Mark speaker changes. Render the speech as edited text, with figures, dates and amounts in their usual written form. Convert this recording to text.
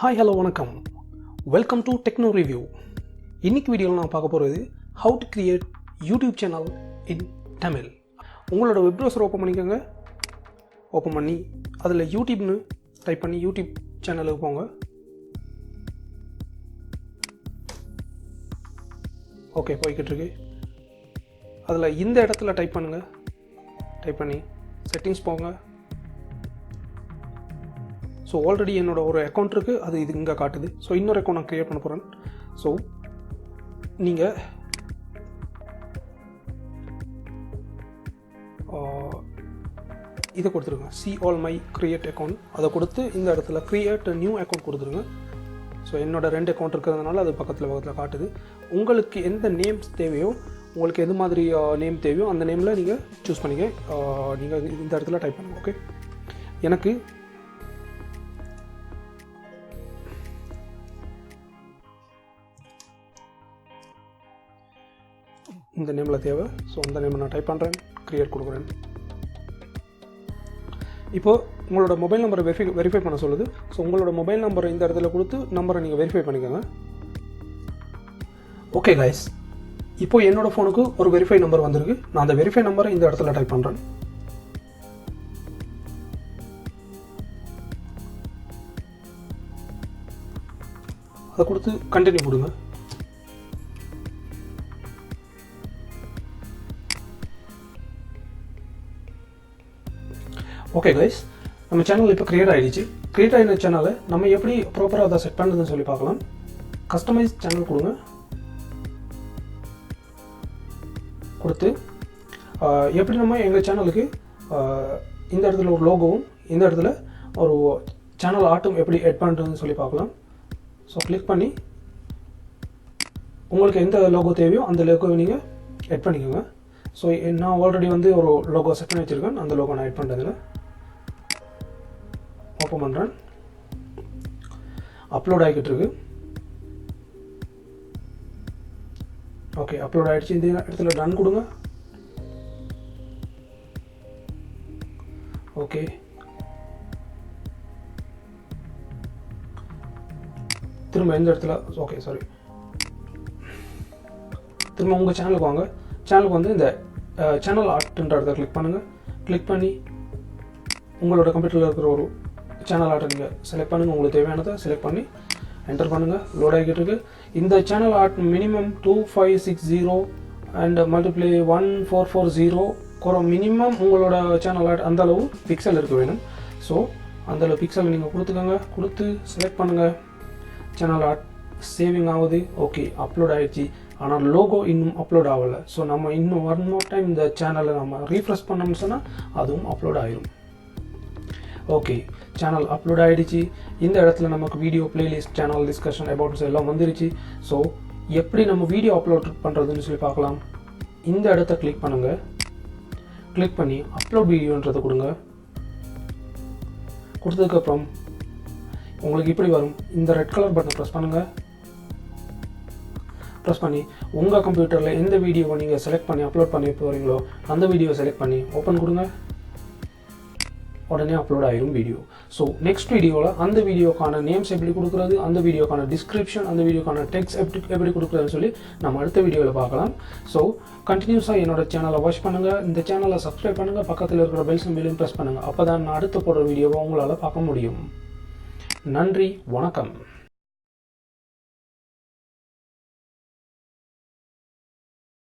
Speaker 1: Hi, hello, வணக்கம். Welcome to Techno Review. இன்னைக்கு வீடியோவில் நான் பார்க்க போகிறது how to create YouTube channel in Tamil. உங்களோட வெப் ப்ரௌசர் ஓப்பன் பண்ணிக்கோங்க. ஓப்பன் பண்ணி அதில் யூடியூப்னு டைப் பண்ணி யூடியூப் சேனலுக்கு போங்க. ஓகே, போய்கிட்டு இருக்கு. அதில் இந்த இடத்துல டைப் பண்ணுங்கள். டைப் பண்ணி செட்டிங்ஸ் போங்க. ஸோ ஆல்ரெடி என்னோட ஒரு அக்கௌண்ட் இருக்குது, அது இது இங்கே காட்டுது. ஸோ இன்னொரு அக்கௌண்ட் நான் க்ரியேட் பண்ண போகிறேன். ஸோ நீங்கள் இதை கொடுத்துருங்க, see all my create account. அதை கொடுத்து இந்த இடத்துல create a new account கொடுத்துருங்க. ஸோ என்னோட 2 அக்கௌண்ட் இருக்கிறதுனால அது பக்கத்தில் காட்டுது. உங்களுக்கு எந்த நேம்ஸ் தேவையோ, உங்களுக்கு எது மாதிரி நேம் தேவையோ அந்த நேமில் நீங்கள் சூஸ் பண்ணிக்க. நீங்கள் இந்த இடத்துல டைப் பண்ணுங்கள். ஓகே, எனக்கு இந்த நேமில் தேவை. ஸோ அந்த நேமை நான் டைப் பண்ணுறேன், க்ரியேட் கொடுக்குறேன். இப்போது உங்களோட மொபைல் நம்பரை வெரிஃபை பண்ண சொல்லுது. ஸோ உங்களோட மொபைல் நம்பரை இந்த இடத்துல கொடுத்து நம்பரை நீங்கள் வெரிஃபை பண்ணிக்கோங்க. ஓகே கைஸ், இப்போது என்னோடய ஃபோனுக்கு ஒரு வெரிஃபை நம்பர் வந்திருக்கு. நான் அந்த வெரிஃபை நம்பரை இந்த இடத்துல டைப் பண்ணுறேன். அதை கொடுத்து கண்டினியூ கொடுங்க. ஓகே கைஸ், நம்ம சேனல் இப்போ க்ரியேட் ஆகிடுச்சு. க்ரியேட் ஆகின சேனலை நம்ம எப்படி ப்ராப்பராக அதை செட் பண்ணுறதுன்னு சொல்லி பார்க்கலாம். கஸ்டமைஸ் சேனல் கொடுங்க. கொடுத்து எப்படி நம்ம எங்கள் சேனலுக்கு இந்த இடத்துல ஒரு லோகோவும் இந்த இடத்துல ஒரு சேனல் ஆர்ட்டும் எப்படி எட் பண்ணுறதுன்னு சொல்லி பார்க்கலாம். ஸோ கிளிக் பண்ணி உங்களுக்கு எந்த லோகோ தேவையோ அந்த லோகோவை நீங்கள் எட் பண்ணிக்கோங்க. ஸோ நான் ஆல்ரெடி வந்து ஒரு லோகோ செட் பண்ணி வச்சுருக்கேன். அந்த லோகோ நான் எட் பண்ணுறதில்ல. ஓப்பன் பண்ணுறேன். அப்லோட் ஆகிக்கிட்டு இருக்கு. ஓகே, அப்லோட் ஆகிடுச்சு. இந்த இடத்துல டன் கொடுங்க. ஓகே, திரும்ப இந்த இடத்துல ஓகே சாரி திரும்ப உங்கள் சேனலுக்கு வாங்க. சேனலுக்கு வந்து இந்த சேனல் ஆர்ட்ன்ற இடத்த கிளிக் பண்ணுங்கள். கிளிக் பண்ணி உங்களோட கம்ப்யூட்டரில் இருக்கிற ஒரு சேனல் ஆர்ட்டை நீங்கள் செலக்ட் பண்ணுங்கள். உங்களுக்கு தேவையானதை செலக்ட் பண்ணி என்டர் பண்ணுங்கள். லோட் ஆகிக்கிட்டு இருக்குது. இந்த channel art minimum 2560 and multiply 1440 minimum உங்களோட சேனல் ஆர்ட் அந்த அளவு பிக்சல் இருக்க வேணும். ஸோ அந்தளவு பிக்சல் நீங்கள் கொடுத்துக்கோங்க. கொடுத்து செலக்ட் பண்ணுங்கள். சேனல் ஆர்ட் சேவிங் ஆகுது. ஓகே, அப்லோட் ஆகிடுச்சு. ஆனால் லோகோ இன்னும் அப்லோட் ஆகலை. ஸோ நம்ம இன்னும் 1 more டைம் இந்த சேனலை நம்ம ரீஃப்ரெஷ் பண்ணோம்னு சொன்னால் அதுவும் அப்லோட் ஆகிடும். ஓகே, சேனல் அப்லோட் ஆகிடுச்சு. இந்த இடத்துல நமக்கு வீடியோ பிளேலிஸ்ட், சேனல் டிஸ்கஷன், அபவுட்ஸ் எல்லாம் வந்துருச்சு. ஸோ எப்படி நம்ம வீடியோ அப்லோட் பண்ணுறதுன்னு சொல்லி பார்க்கலாம். இந்த இடத்த கிளிக் பண்ணுங்கள். கிளிக் பண்ணி அப்லோட் வீடியோன்றதை கொடுங்க. கொடுத்ததுக்கப்புறம் உங்களுக்கு இப்படி வரும். இந்த ரெட் கலர் பட்டனை ப்ரெஸ் பண்ணுங்கள். ப்ரெஸ் பண்ணி உங்கள் கம்ப்யூட்டரில் எந்த வீடியோவை நீங்கள் செலக்ட் பண்ணி அப்லோட் பண்ணி போகிறீங்களோ அந்த வீடியோவை செலக்ட் பண்ணி ஓப்பன் கொடுங்க. உடனே அப்லோட் ஆகிடும் வீடியோ. ஸோ நெக்ஸ்ட் வீடியோவில் அந்த வீடியோக்கான நேம்ஸ் எப்படி கொடுக்குறது, அந்த வீடியோக்கான டிஸ்கிரிப்ஷன், அந்த வீடியோக்கான டெக்ஸ்ட் எப்படி கொடுக்குறதுன்னு சொல்லி நம்ம அடுத்த வீடியோவில் பார்க்கலாம். ஸோ கண்டினியூஸாக என்னோட சேனலை வாட்ச் பண்ணுங்கள். இந்த சேனலை சப்ஸ்கிரைப் பண்ணுங்கள். பக்கத்தில் இருக்கிற பெல் சிம்பலையும் ப்ரெஸ் பண்ணுங்கள். அப்போ தான் நான் அடுத்த போடுற வீடியோவை உங்களால் பார்க்க முடியும். நன்றி, வணக்கம்.